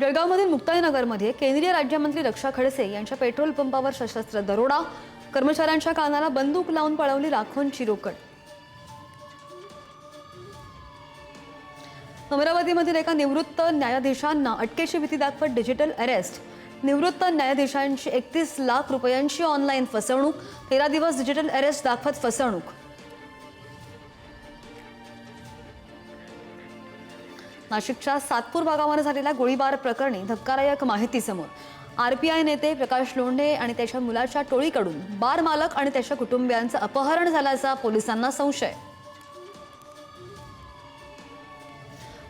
जळगावमधील मुक्ताईनगरमध्ये केंद्रीय राज्यमंत्री रक्षा खडसे यांच्या पेट्रोल पंपावर सशस्त्र दरोडा, कर्मचाऱ्यांच्या कानाला बंदूक लावून पळवली लाखोंची रोकड। अमरावतीमधील एका निवृत्त न्यायाधीशांना अटकेची भीती दाखवत डिजिटल अरेस्ट। निवृत्त न्यायाधीशांची 31 लाख रुपयांची ऑनलाईन फसवणूक, 13 दिवस डिजिटल अरेस्ट दाखवत फसवणूक। नाशिकच्या सातपूर भागामध्ये झालेल्या गोळीबार प्रकरणी धक्कादायक माहिती समोर। आरपीआय नेते प्रकाश लोंढे आणि त्याच्या मुलाच्या टोळीकडून बार मालक आणि त्याच्या कुटुंबियांचं अपहरण झाल्याचा पोलिसांना संशय।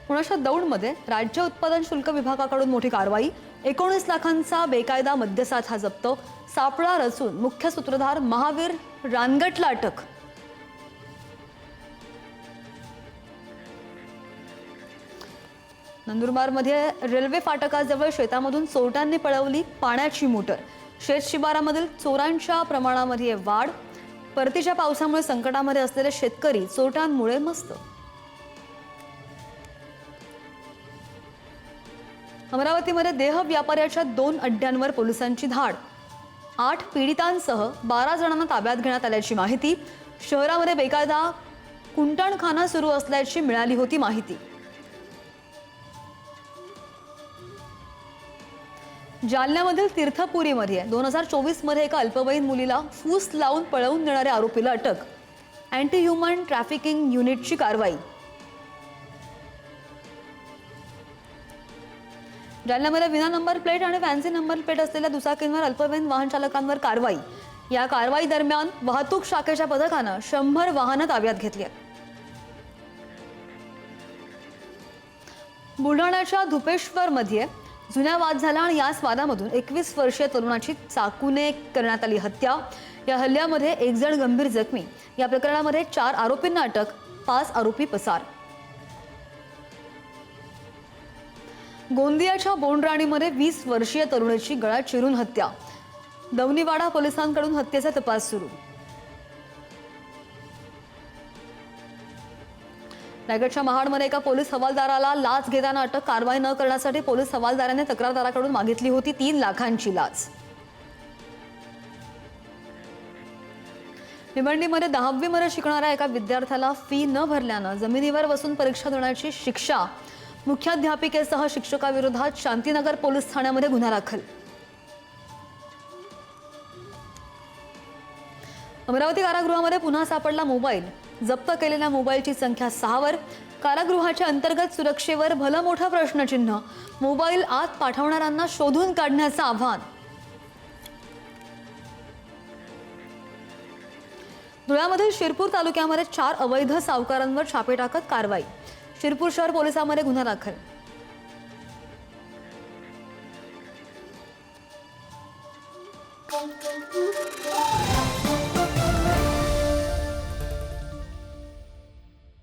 पुण्याच्या दौंडमध्ये राज्य उत्पादन शुल्क विभागाकडून मोठी कारवाई। 19 लाखांचा बेकायदा मद्यसाठा जप्त, सापळा रचून मुख्य सूत्रधार महावीर रानगटला अटक। नंदुरबारमध्ये रेल्वे फाटकाजवळ शेतामधून चोरट्यांनी पळवली पाण्याची मोटर। शेत शिवारामधील चोरांच्या प्रमाणामध्ये वाढ। परतीच्या पावसामुळे संकटामध्ये असलेले शेतकरी चोरट्यांमुळे मस्त। अमरावतीमध्ये देह व्यापाऱ्याच्या 2 अड्ड्यांवर पोलिसांची धाड। 8 पीडितांसह 12 जणांना ताब्यात घेण्यात आल्याची माहिती। शहरामध्ये बेकायदा कुंटणखाना सुरू असल्याची मिळाली होती माहिती। जालन्यामधील तीर्थपुरीमध्ये 2024 मध्ये एका अल्पवयीन मुलीला फूस लावून पळवून नेणाऱ्या आरोपीला अटक। अँटी ह्युमन ट्रॅफिकिंग युनिटची कारवाई। जालन्यामध्ये विना नंबर प्लेट आणि फॅन्सी नंबर प्लेट असलेल्या दुचाकींवर अल्पवयीन वाहन चालकांवर कारवाई। या कारवाई दरम्यान वाहतूक शाखेच्या पथकानं 100 वाहनं ताब्यात घेतली आहेत। बुलढाण्याच्या धुपेश्वरमध्ये जुन्या वाद झाला आणि याच वादामधून 21 वर्षीय तरुणाची चाकूने करण्यात आली हत्या। या हल्ल्यामध्ये 1 जण गंभीर जखमी। या प्रकरणामध्ये 4 आरोपींना अटक, 5 आरोपी पसार। गोंदियाच्या बोंडराणीमध्ये 20 वर्षीय तरुणाची गळा चिरून हत्या। दवनीवाडा पोलिसांकडून हत्येचा तपास सुरू। रायगडच्या महाडमध्ये एका पोलीस हवालदाराला लाच घेताना अटक। कारवाई न करण्यासाठी पोलीस हवालदाराने तक्रारदाराकडून मागितली होती 3 लाखांची लाच। भिवंडीमध्ये 10वी मध्ये शिकणाऱ्या एका विद्यार्थ्याला फी न भरल्यानं जमिनीवर बसून परीक्षा देण्याची शिक्षा। मुख्याध्यापिकेसह शिक्षकाविरोधात शांतीनगर पोलीस ठाण्यामध्ये गुन्हा दाखल। अमरावती कारागृहामध्ये पुन्हा सापडला मोबाईल। जप्त केलेल्या मोबाईलची संख्या 6 वर। कारागृहाच्या अंतर्गत सुरक्षेवर भलं मोठं प्रश्नचिन्ह। मोबाईल आत पाठवणाऱ्यांना शोधून काढण्याचं आव्हान। धुळ्यामधील शिरपूर तालुक्यामध्ये 4 अवैध सावकारांवर छापे टाकत कारवाई। शिरपूर शहर पोलिसांमध्ये गुन्हा दाखल।